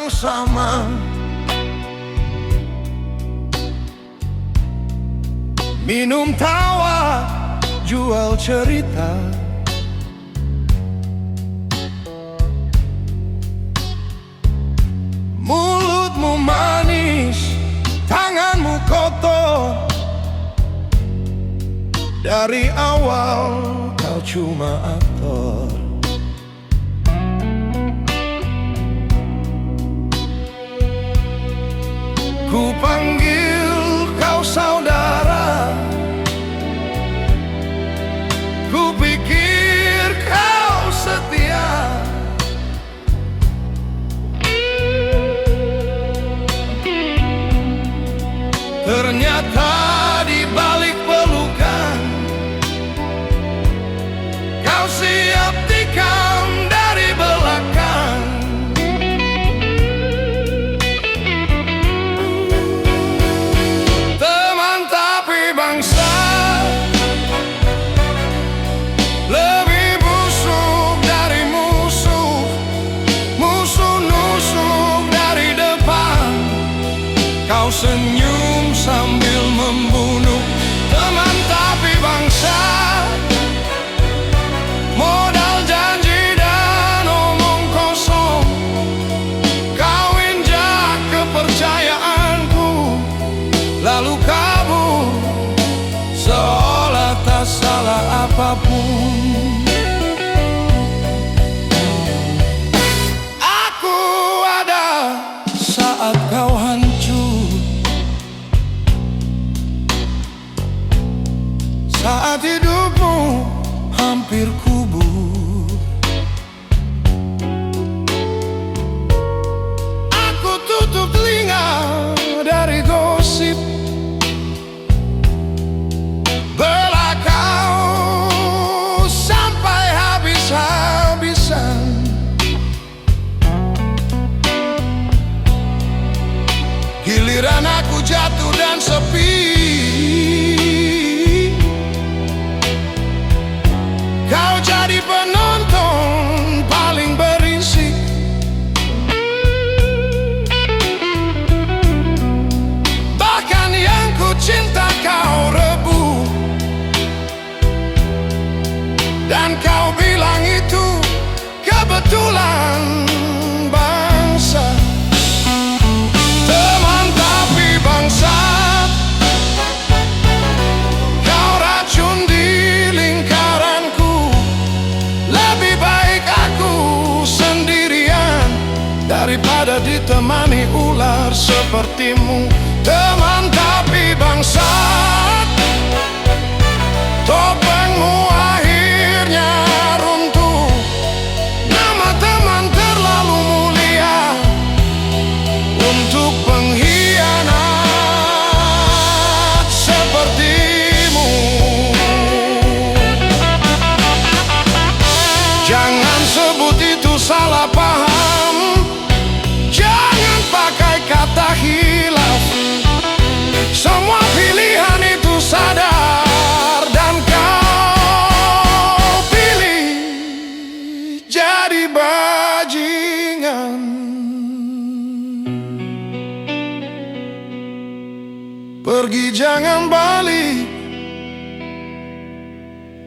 yang sama. Minum tawa, jual cerita. Mulutmu manis, tanganmu kotor. Dari awal kau cuma aktor. Ku panggil kau saudara, ku pikir kau setia. Ternyata di balik pelukan kau siap tikam dari belakang. Teman tapi bangsa, lebih busuk dari musuh. Musuh nusuk dari depan, kau senyum sambil membunuh. Teman tapi bangsa, modal janji dan omong kosong. Kau injak kepercayaanku, lalu kabur seolah tak salah apapun. Aku ada saat kau hancur, saat hidupmu hampir kubur. Aku tutup telinga dari gosip, bela kau sampai habis-habisan. Giliran aku jatuh dan sepi, kau jadi penonton paling berisik. Bahkan yang ku cinta kau rebut, dan kau bilang itu kebetulan. Bangsa, teman tapi bangsat, kau racun di lingkaranku. Lebih baik aku sendirian daripada ditemani ular sepertimu. Teman tapi bangsat, topengmu akhirnya runtuh. Nama teman terlalu mulia untuk pengkhianat sepertimu. Jangan sebut itu salah paham, jangan pakai kata hilaf. Semua pilihan itu sadar, dan kau pilih jadi bajingan. Pergi jangan balik,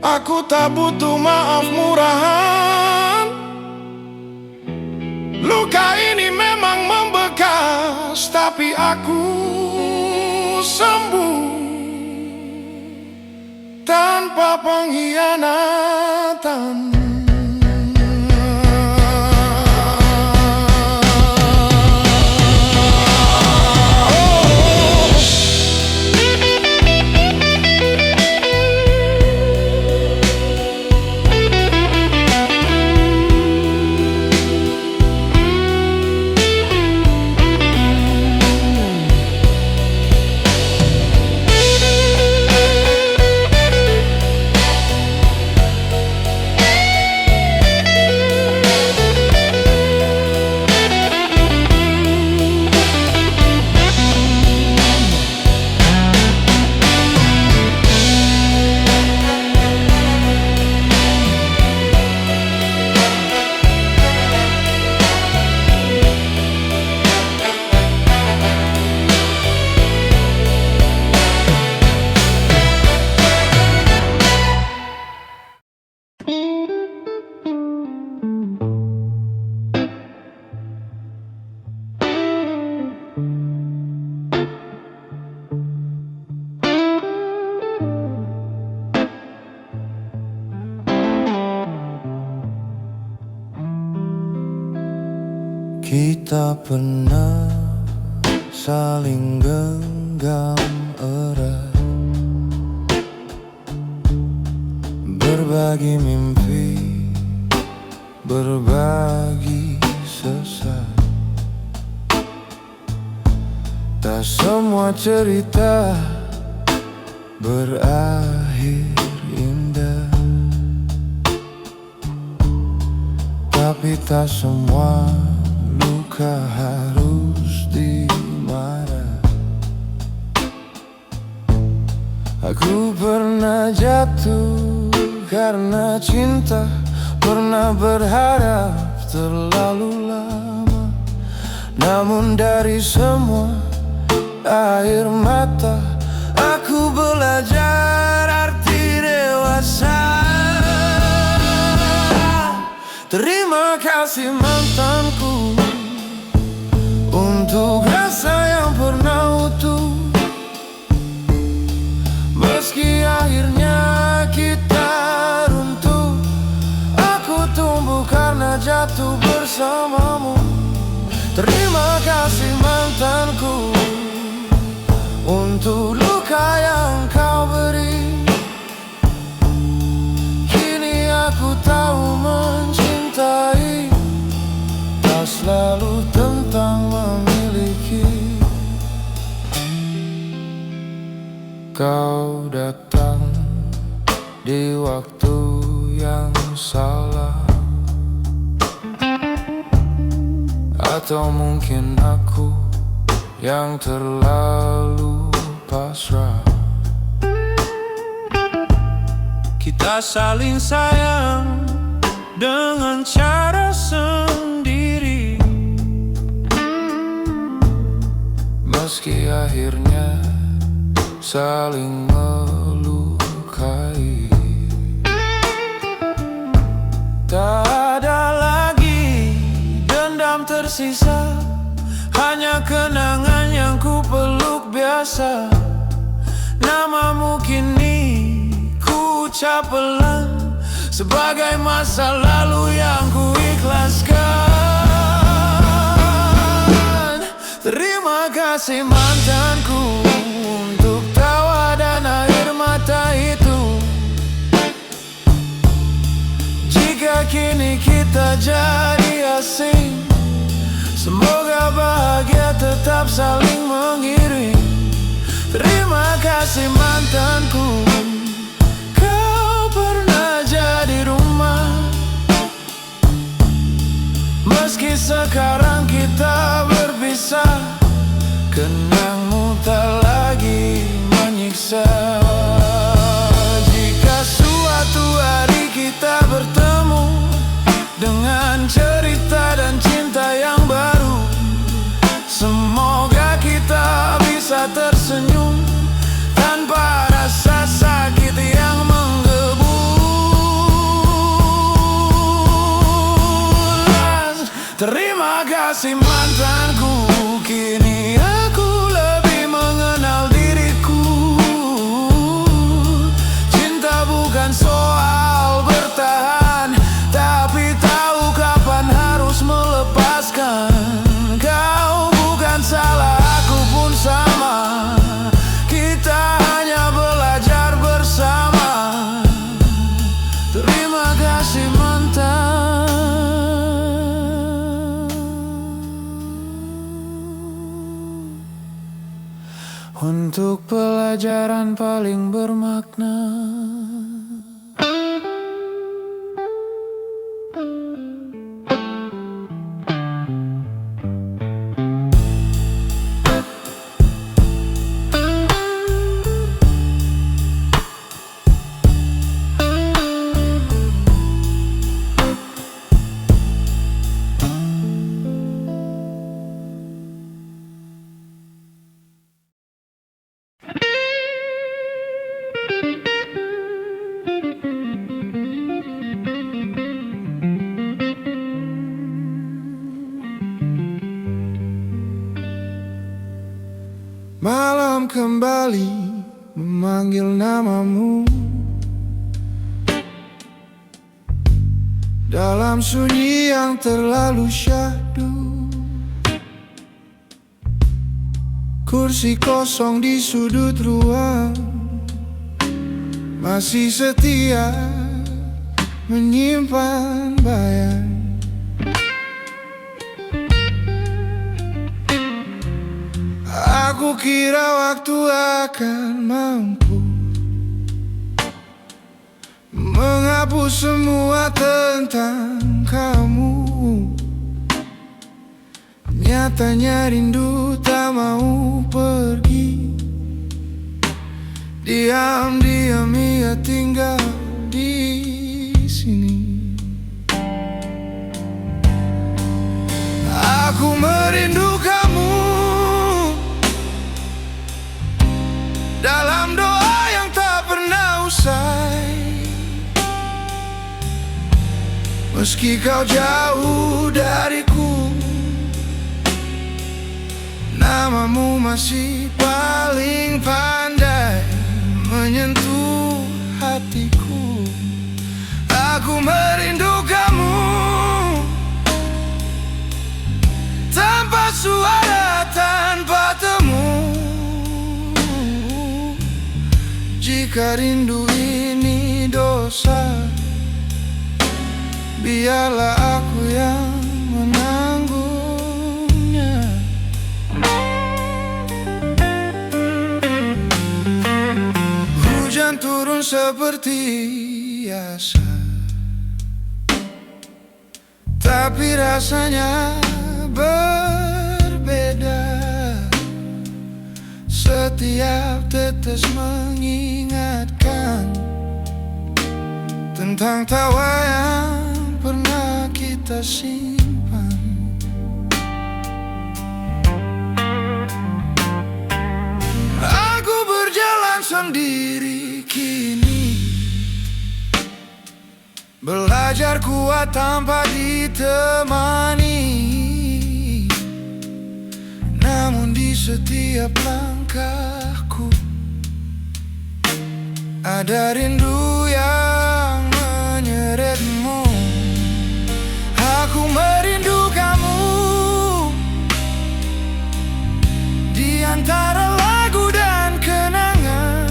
aku tak butuh maaf murahan. Luka ini memang membekas, tapi aku sembuh tanpa pengkhianatan. tak pernah saling genggam erat, berbagi mimpi, berbagi sesat. Tak semua cerita berakhir indah, tapi tak semua luka harus dimarah. Aku pernah jatuh karena cinta, pernah berharap terlalu lama. Namun dari semua air mata, aku belajar arti dewasa. Terima kasih mantanku untuk rasa yang pernah utuh. Meski akhirnya kita runtuh, aku tumbuh karena jatuh bersamamu. Terima kasih mantanku untuk luka yang kau beri. Kini aku tahu mencintai tak selalu tentang memiliki. Kau datang di waktu yang salah, atau mungkin aku yang terlalu pasrah. Kita saling sayang dengan cara sendiri, meski akhirnya saling melukai. Tak ada lagi dendam tersisa, hanya kenangan yang ku peluk biasa. Namamu kini ku ucap pelan, sebagai masa lalu yang ku ikhlaskan. Terima kasih mantanku untuk tawa dan air mata itu. Jika kini kita jadi asing, semoga bahagia tetap saling mengiring. Terima kasih mantanku, kau pernah jadi rumah. Meski sekarang kita berpisah, kenangmu tak lagi menyiksa. Jika suatu hari kita bertemu dengan cerita dan cinta yang baru, semoga kita bisa tersenyum tanpa rasa sakit yang menggebu. Terima kasih mantanku, kini aku lebih mengenal diriku. Cinta bukan soal bertahan, tapi tahu kapan harus melepaskan. Kau bukan salah, aku pun sama. Kita hanya belajar bersama. Terima kasih mantan, untuk pelajaran paling bermakna. Malam kembali memanggil namamu, dalam sunyi yang terlalu syahdu. kursi kosong di sudut ruang, masih setia menyimpan bayang. Aku kira waktu akan mampu menghapus semua tentang kamu. Nyatanya rindu tak mau pergi, diam-diam ia tinggal di sini. Aku merindu kamu dalam doa yang tak pernah usai. Meski kau jauh dariku, namamu masih paling pandai menyentuh hatiku. Aku merindu kamu tanpa suara, tanpa temu. Jika rindu ini dosa, biarlah aku yang menanggungnya. Hujan turun seperti biasa, tapi rasanya berbeda. Setiap tetes mengingatkan tentang tawa yang pernah kita simpan. Aku berjalan sendiri kini, belajar kuat tanpa ditemani. Namun di setiap langkahku ada rindu yang menyeretmu. Aku merindu kamu di antara lagu dan kenangan.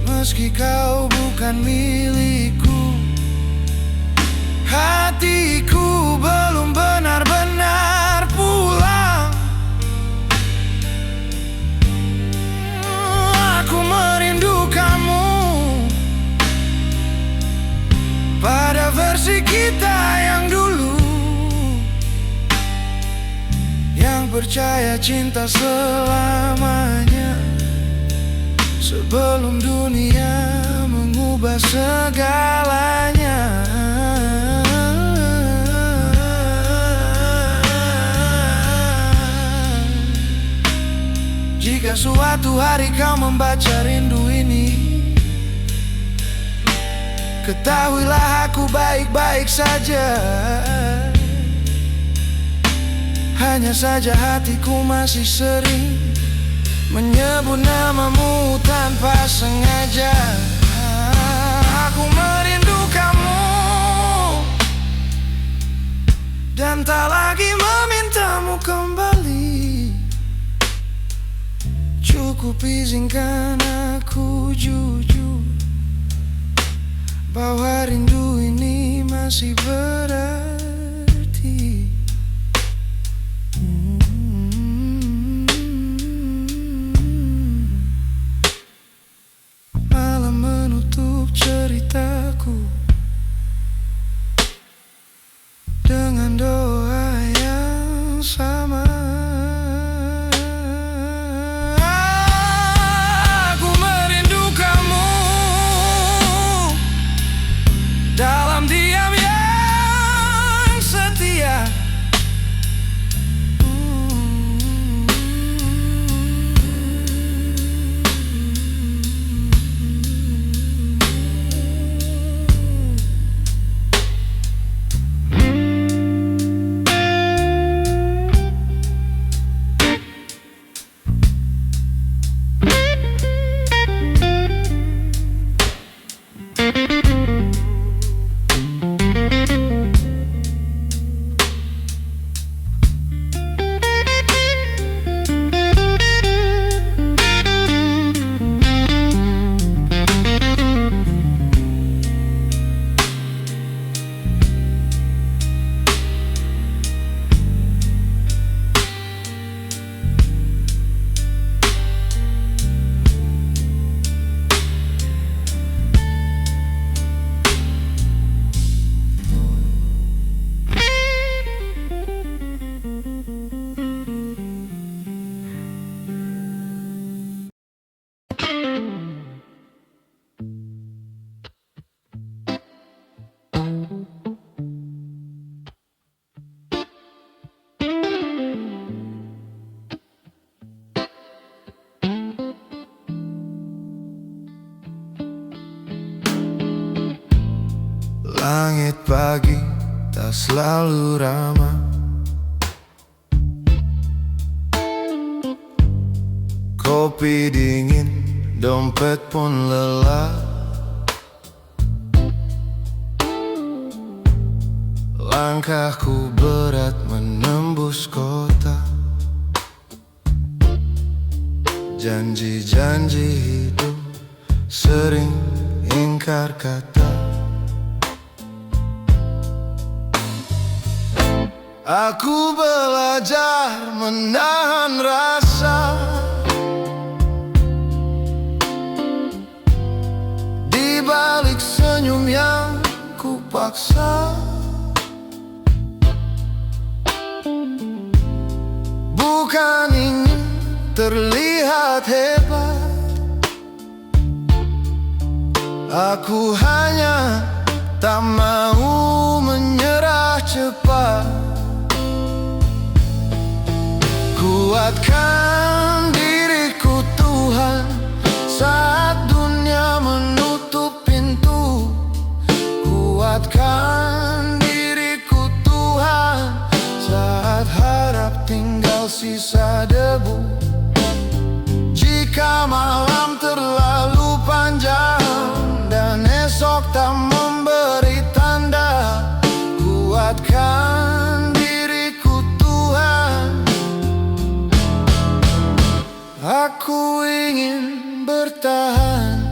Meski kau bukan milikku, hatiku belum benar-benar pulang. Aku merindu kamu pada versi kita yang dulu, yang percaya cinta selamanya, sebelum dunia mengubah segalanya. Jika suatu hari kau membaca rindu ini, ketahuilah aku baik-baik saja. Hanya saja hatiku masih sering menyebut namamu tanpa sengaja. Aku merindu kamu dan tak lagi memintamu kembali. Cukup izinkan aku jujur bahwa rindu ini masih berarti. Malam menutup ceritaku dengan doa yang sama. Aku merindu kamu dalam diam yang pagi tak selalu ramah. Kopi dingin, dompet pun lelah. Langkahku berat menembus kota. Janji-janji hidup sering ingkar kata. Aku belajar menahan rasa di balik senyum yang kupaksa. Bukan ingin terlihat hebat, aku hanya tak mau menyerah cepat. Kuatkan diriku Tuhan saat dunia menutup pintu. Kuatkan diriku Tuhan saat harap tinggal sisa debu. Jika malam terlalu panjang dan esok tak memberi tanda, kuatkan diriku Tuhan. Aku ingin bertahan.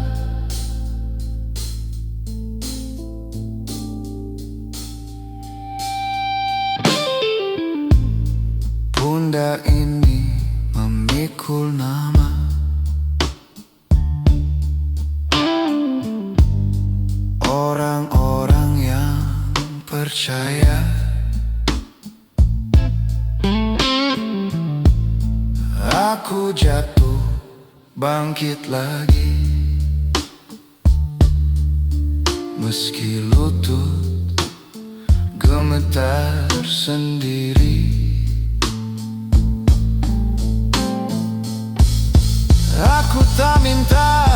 Pundak ini memikul nama. Orang-orang yang percaya. Aku jatuh, bangkit lagi. Meski lutut gemetar sendiri. Aku tak minta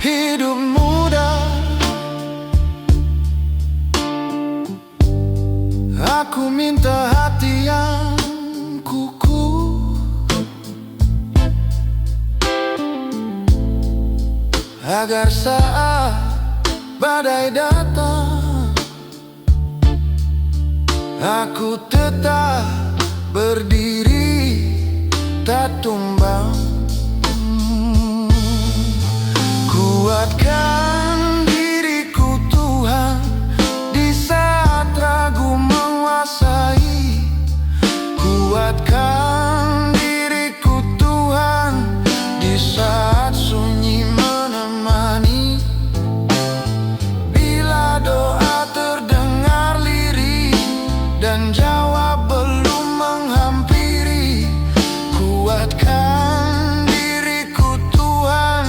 hidup mudah, aku minta hati yang kukuh. Agar saat badai datang, aku tetap berdiri, tak tumbang. Kuatkan diriku Tuhan di saat ragu menguasai. Kuatkan diriku Tuhan di saat sunyi menemani. Bila doa terdengar lirih dan jawab belum menghampiri, kuatkan diriku Tuhan.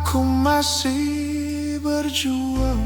aku masih berjuang.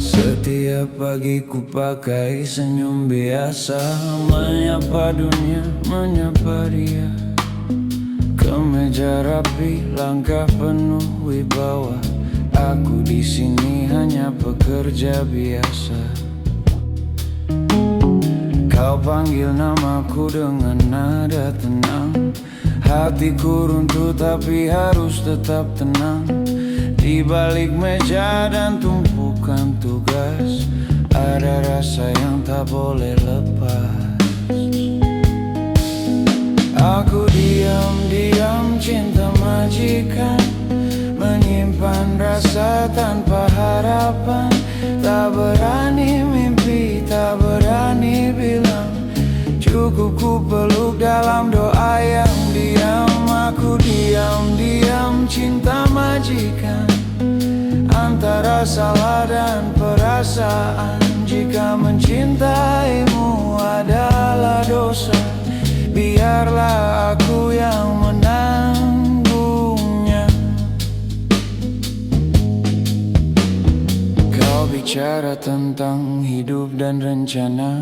Setiap pagi ku pakai senyum biasa, menyapa dunia, menyapa dia. Kemeja rapi, langkah penuh wibawa. Aku di sini hanya pekerja biasa. Kau panggil namaku dengan nada tenang. Hatiku runtuh tapi harus tetap tenang. Di balik meja dan tumpukan tugas, ada rasa yang tak boleh lepas. Aku diam-diam cinta majikan, menyimpan rasa tanpa harapan. Tak berani mimpi, tak berani bilang. Cukup ku peluk dalam doa yang diam. Aku diam-diam cinta majikan, antara salah dan perasaan. Jika mencintaimu adalah dosa, biarlah aku yang menanggungnya. Kau bicara tentang hidup dan rencana,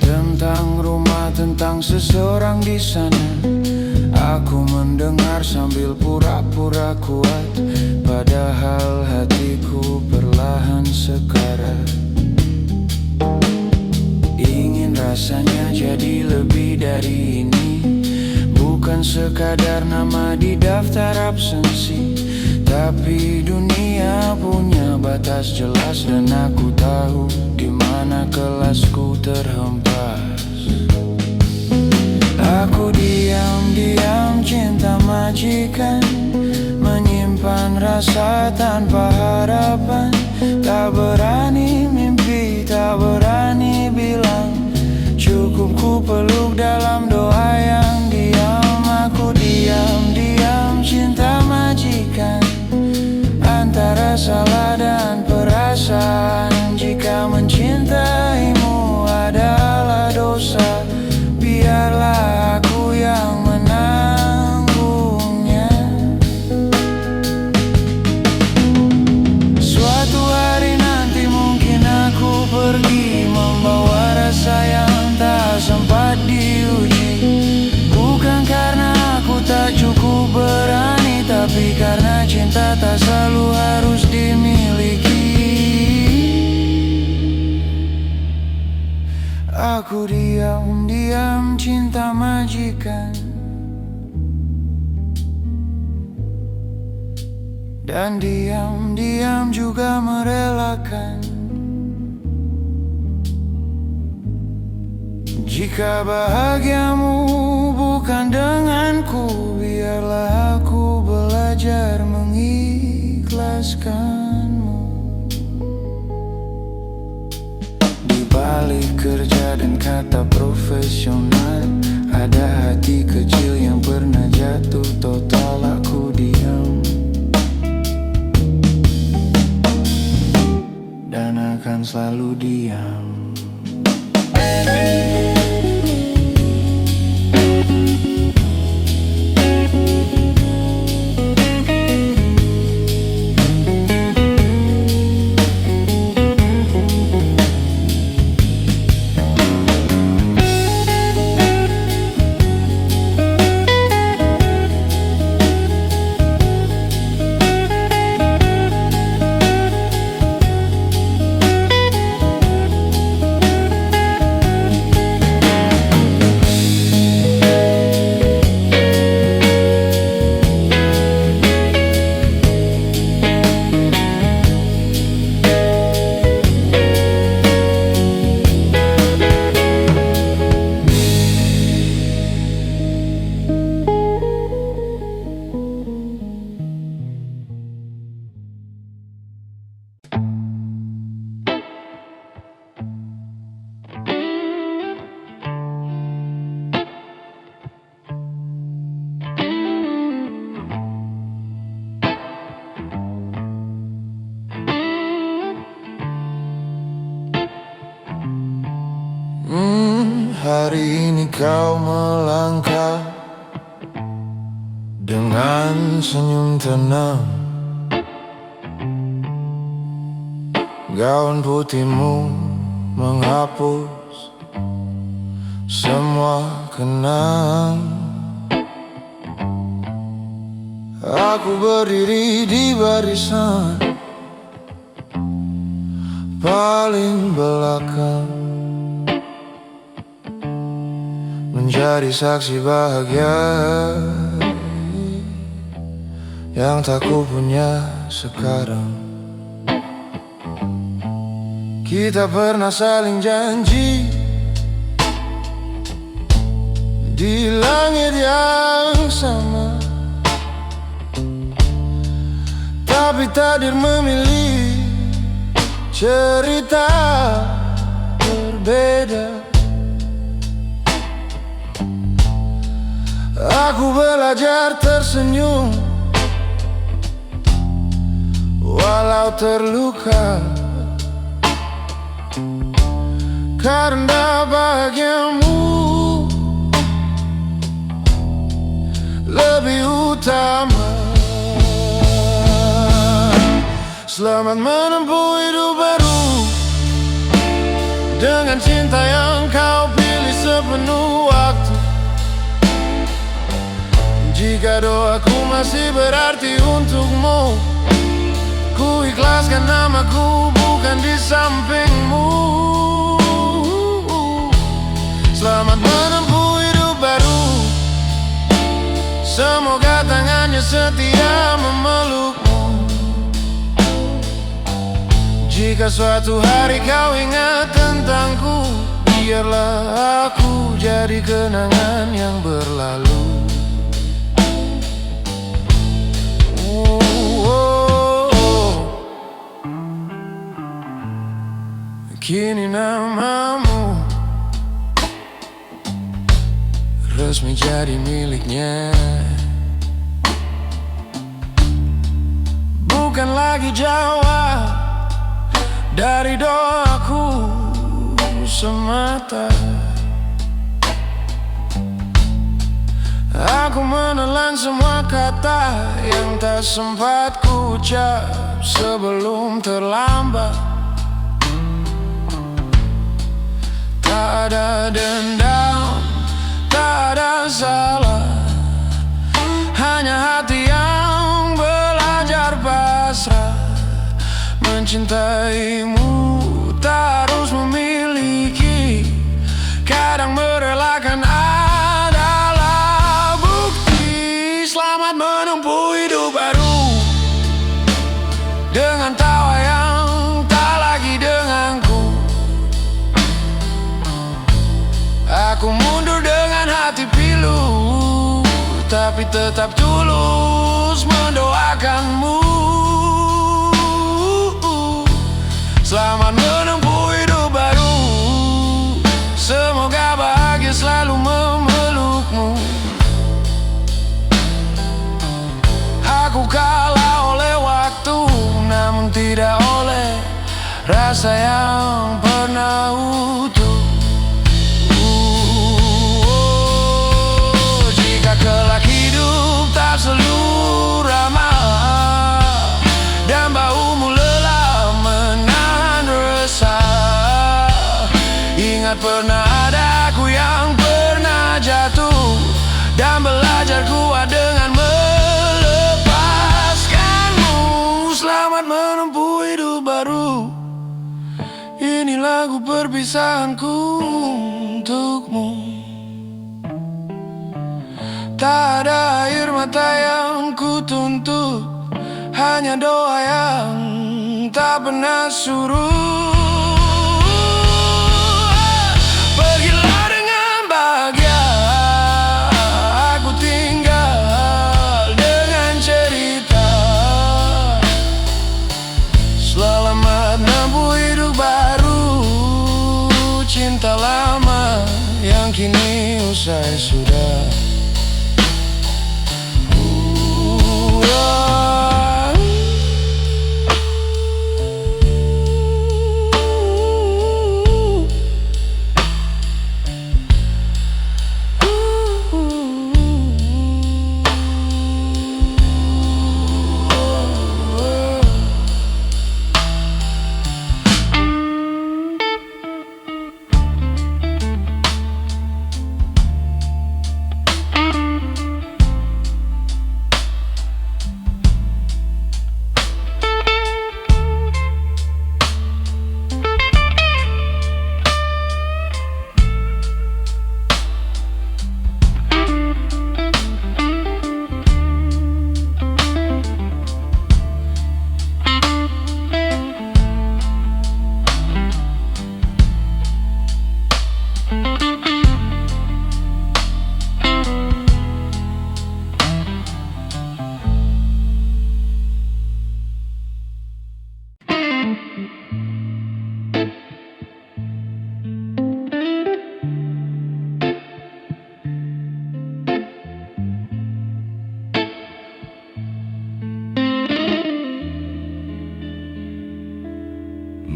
tentang rumah, tentang seseorang di sana. Aku mendengar sambil pura-pura kuat, padahal hatiku perlahan sekarat. Ingin rasanya jadi lebih dari ini, bukan sekadar nama di daftar absensi. Tapi dunia punya batas jelas, dan aku tahu di mana kelasku terhempas. Aku diam-diam cinta majikan, menyimpan rasa tanpa harapan. Tak berani mimpi, tak berani bilang. Cukup ku peluk dalam doa yang diam. Aku diam-diam cinta majikan, antara salah dan perasaan. Jika mencintaimu adalah dosa, biarlah aku yang menanggungnya. Suatu hari nanti mungkin aku pergi, membawa rasa yang tak sempat diuji. Bukan karena aku tak cukup berani, tapi karena cinta tak selalu harus dimiliki. Aku diam-diam cinta majikan, dan diam-diam juga merelakan. Jika bahagiamu bukan denganku, biarlah aku belajar mengikhlaskanmu. Di balik kerja dan kata profesional, ada hati kecil yang pernah jatuh total. Aku diam dan akan selalu diam. hari ini kau melangkah dengan senyum tenang. Gaun putihmu menghapus semua kenang. Aku berdiri di barisan paling belakang, menjadi saksi bahagia yang tak ku punya sekarang. Kita pernah saling janji di langit yang sama, tapi takdir memilih cerita berbeda. Aku belajar tersenyum walau terluka, karena bahagiamu lebih utama. Selamat menempuh hidup baru dengan cinta yang kau pilih sepenuh waktu. Jika doaku masih berarti untukmu, ku ikhlaskan namaku bukan di sampingmu. Selamat menempuh hidup baru, semoga tangannya setia memelukmu. Jika suatu hari kau ingat tentangku, biarlah aku jadi kenangan yang berlalu. Kini namamu resmi jadi miliknya, bukan lagi jawab dari doaku semata. Aku menelan semua kata yang tak sempat ku ucap sebelum terlambat. Tak ada dendam, tak ada salah, hanya hati yang belajar pasrah. Mencintaimu tak harus memiliki, kadang merelakan adalah bukti. Selamat menempuh hidup baru dengan tawa yang tak lagi denganku. Aku mundur dengan hati pilu, tapi tetap tulus mendoakanmu. Selamat menempuh hidup baru, semoga bahagia selalu memelukmu. Aku kalah oleh waktu, namun tidak oleh rasa yang pernah utuh. Jika kelak hidup tak selalu ramah dan baumu lelah menahan resah, ingat pernah ada aku yang pernah jatuh dan belajar kuat dengan melepaskanmu. Selamat menempuh hidup baru, ini lagu perpisahanku untukmu. Tak ada air mata yang ku tuntut, hanya doa yang tak pernah surut. Pergilah dengan bahagia, aku tinggal dengan cerita. Selamat menempuh hidup baru, cinta lama yang kini usai sudah.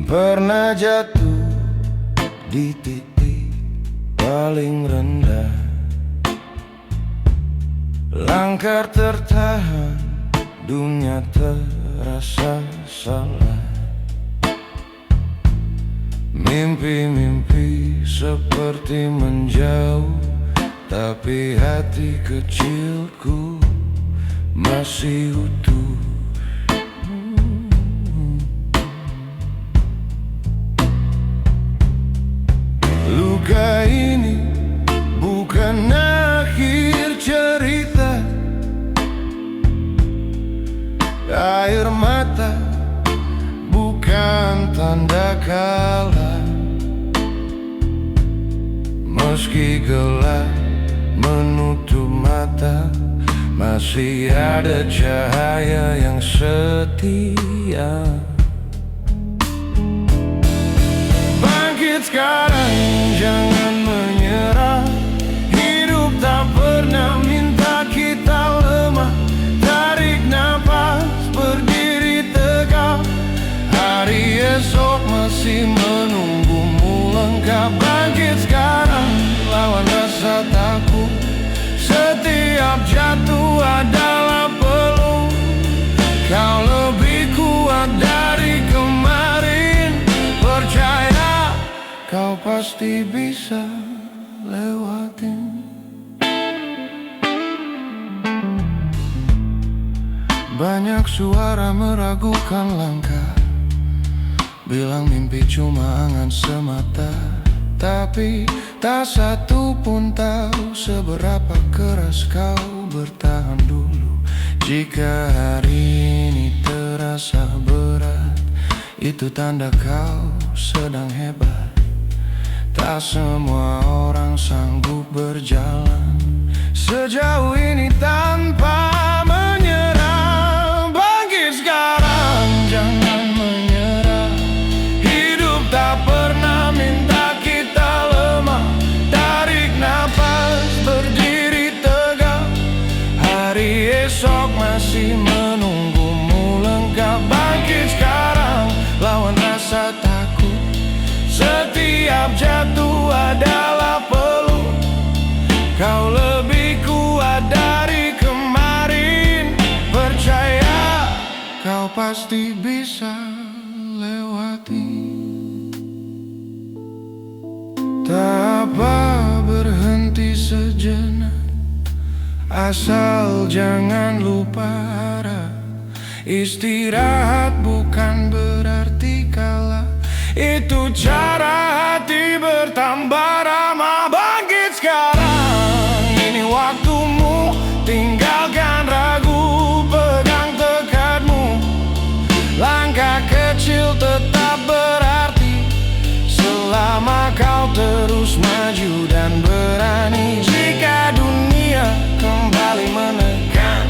pernah jatuh di titik paling rendah, langkah tertahan, dunia terasa salah. Mimpi-mimpi seperti menjauh, tapi hati kecilku masih utuh. Luka ini bukan akhir cerita, air mata bukan tanda kalah. Meski gelap menutup mata, masih ada cahaya yang setia. Bangkit sekarang, jangan menyerah. Hidup tak pernah minta kita lemah. Tarik nafas, berdiri tegak. Hari esok masih menunggumu lengkap. Bangkit sekarang, lawan rasa takut. Setiap jatuh adalah peluk. Kau lebih kuat dari kemarin. Percaya, kau pasti bisa lewatin. Banyak suara meragukan langkah, bilang mimpi cuma angan semata. Tapi tak satu pun tahu seberapa keras kau bertahan dulu. Jika hari ini terasa berat, itu tanda kau sedang hebat. Tak semua orang sanggup berjalan sejauh ini tanpa menyerah. Bangkit sekarang, jangan menyerah. Hidup tak pernah minta kita lemah. Tarik nafas, berdiri tegak. Hari esok masih menunggumu lengkap. Bangkit sekarang, lawan rasa takut. Setiap jatuh adalah peluk. Kau lebih kuat dari kemarin. Percaya, kau pasti bisa lewati. Tak apa berhenti sejenak, asal jangan lupa arah. Istirahat bukan berarti kalah. Itu cara hati bertambah ramah. Bangkit sekarang, ini waktumu. Tinggalkan ragu, pegang tekadmu. Langkah kecil tetap berarti selama kau terus maju dan berani. Jika dunia kembali menekan,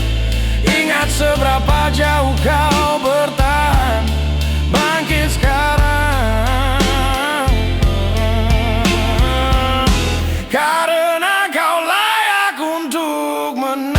ingat seberapa jauh kau bertahan. Bangkit sekarang, karena kau layak untuk menang.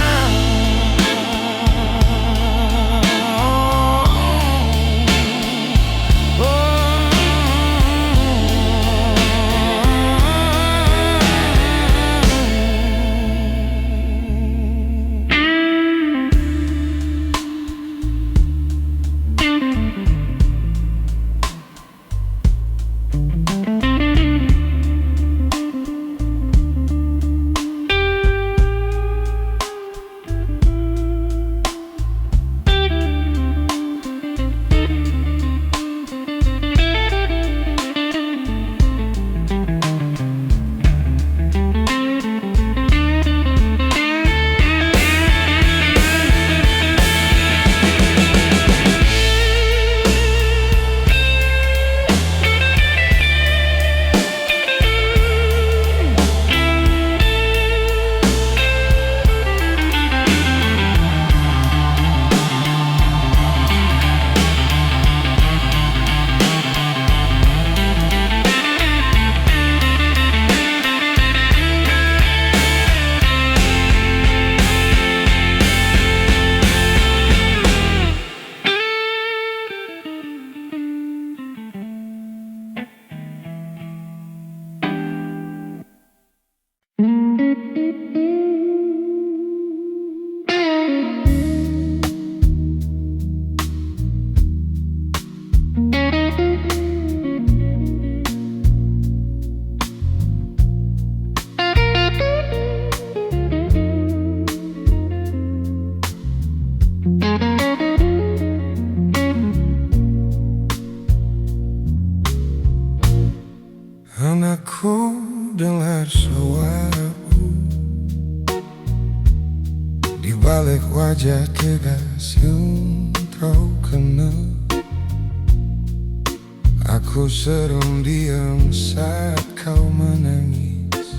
kau kenal. Aku sering diam saat kau menangis,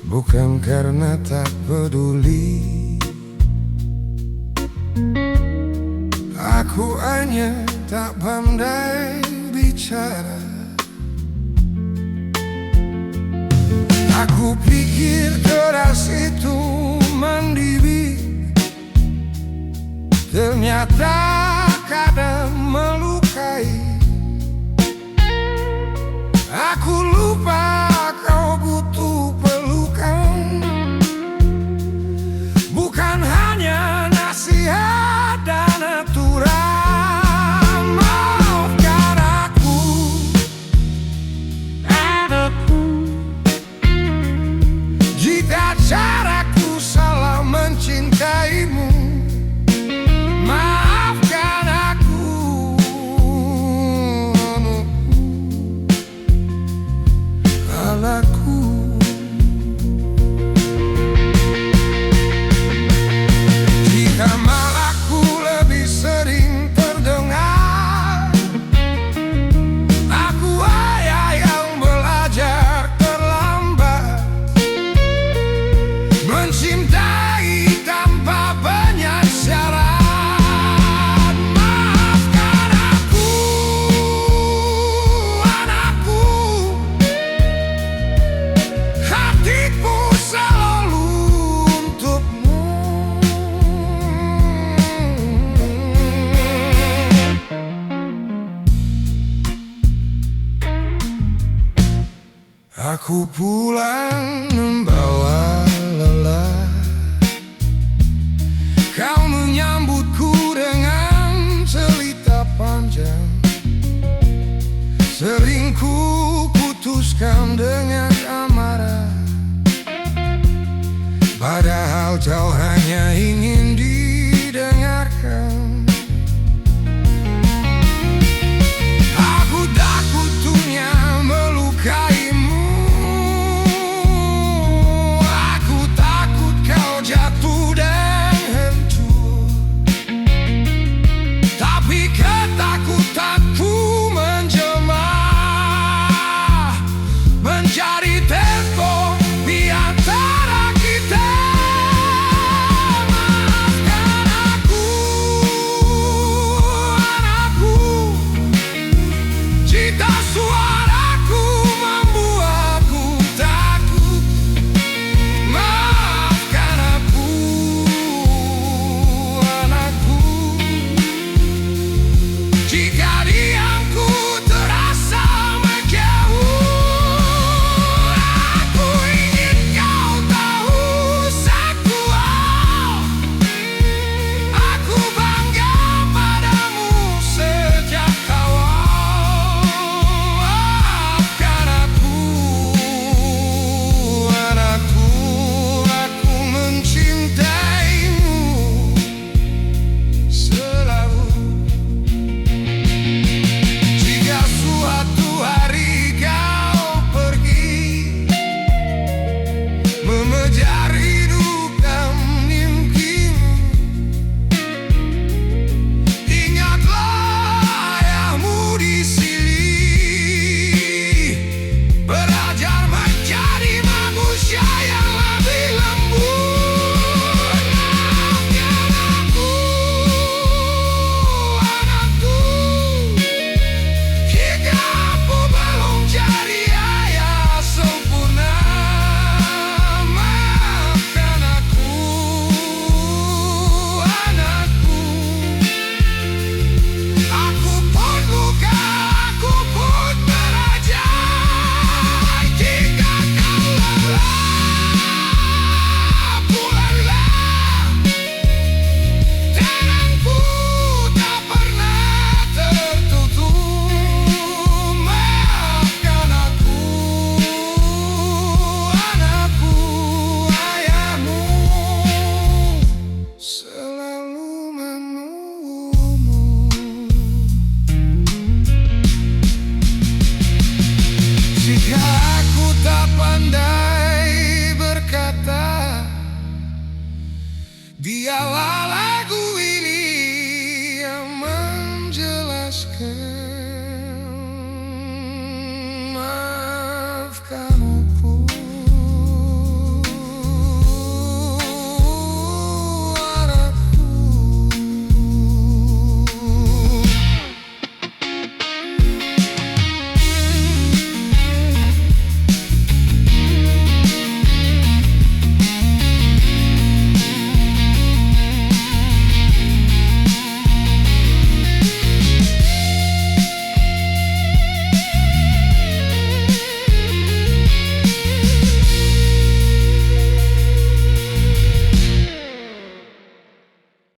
bukan karena tak peduli. Aku hanya tak pandai bicara. Aku pikir keras itu mandiri, ternyata kadang melukai. Aku lupa kau butuh pelukan, bukan hanya nasihat dan aturan. Maafkan aku, jika caraku salah mencintaimu. Maafkan aku, salahku. Jika malahku lebih sering terdengar, aku ayah yang belajar terlambat, mencintai tanpa banyak syarat. Maafkan aku, anakku, hatiku selalu untukmu. Aku pulang